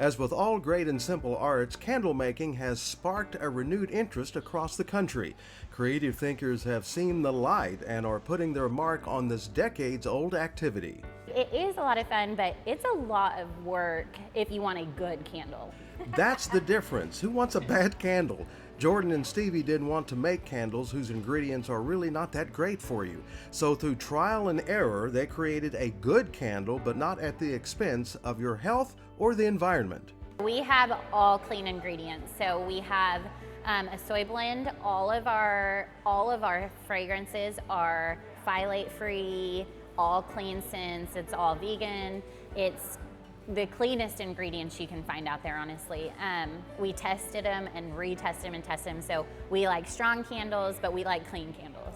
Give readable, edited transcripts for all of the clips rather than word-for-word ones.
As with all great and simple arts, candle making has sparked a renewed interest across the country. Creative thinkers have seen the light and are putting their mark on this decades-old activity. It is a lot of fun, but it's a lot of work if you want a good candle. That's the difference. Who wants a bad candle? Jordan and Stevie didn't want to make candles whose ingredients are really not that great for you. So through trial and error, they created a good candle, but not at the expense of your health or the environment. We have all clean ingredients. So we have a soy blend. All of our fragrances are phthalate free, all clean scents. It's all vegan. It's the cleanest ingredients you can find out there, honestly. We tested them and retested them and tested them. So we like strong candles, but we like clean candles.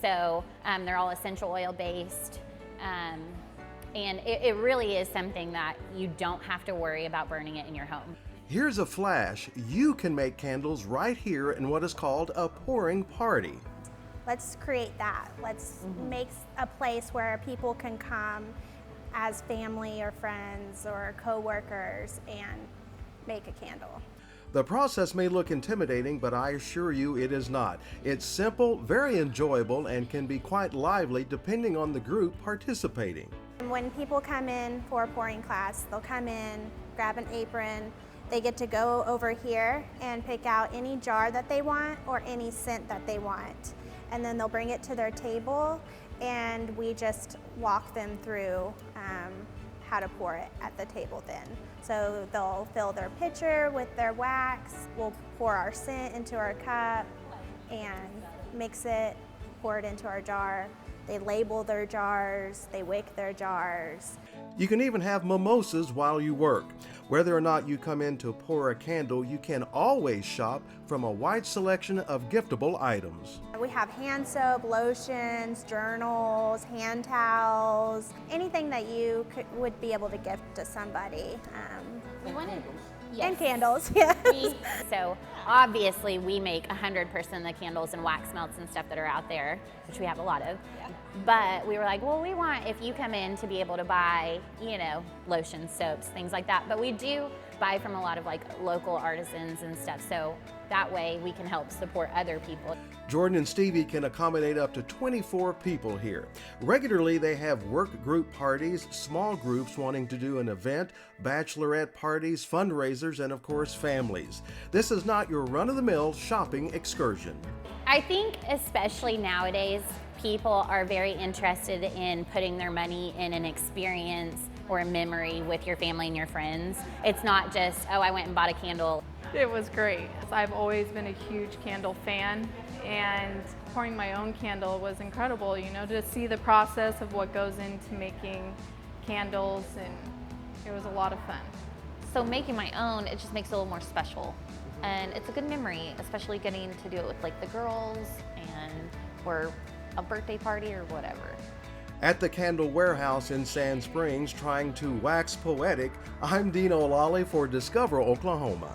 So they're all essential oil based. And it really is something that you don't have to worry about burning it in your home. Here's a flash. You can make candles right here in what is called a pouring party. Let's create that. Let's make a place where people can come as family or friends or co-workers and make a candle. The process may look intimidating, but I assure you it is not. It's simple, very enjoyable, and can be quite lively depending on the group participating. When people come in for a pouring class, they'll come in, grab an apron, they get to go over here and pick out any jar that they want or any scent that they want. And then they'll bring it to their table and we just walk them through how to pour it at the table then. So they'll fill their pitcher with their wax, we'll pour our scent into our cup and mix it, pour it into our jar. They label their jars, they wick their jars. You can even have mimosas while you work. Whether or not you come in to pour a candle, you can always shop from a wide selection of giftable items. We have hand soap, lotions, journals, hand towels, anything that you would be able to gift to somebody. We wanted, and candles, yes. So obviously we make 100% of the candles and wax melts and stuff that are out there, which we have a lot of. But we were like, well, we want, if you come in, to be able to buy, lotions, soaps, things like that. But we do buy from a lot of like local artisans and stuff. So that way we can help support other people. Jordan and Stevie can accommodate up to 24 people here. Regularly, they have work group parties, small groups wanting to do an event, bachelorette parties, fundraisers, and of course, families. This is not your run-of-the-mill shopping excursion. I think especially nowadays, people are very interested in putting their money in an experience or a memory with your family and your friends. It's not just, oh, I went and bought a candle. It was great. I've always been a huge candle fan, and pouring my own candle was incredible, to see the process of what goes into making candles, and it was a lot of fun. So making my own, it just makes it a little more special. And it's a good memory, especially getting to do it with like the girls or a birthday party or whatever. At the Candle Warehouse in Sand Springs, trying to wax poetic, I'm Dino Lalli for Discover Oklahoma.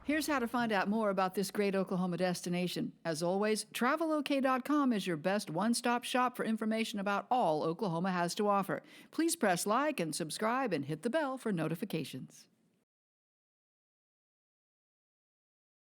Here's how to find out more about this great Oklahoma destination. As always, travelok.com is your best one-stop shop for information about all Oklahoma has to offer. Please press like and subscribe and hit the bell for notifications.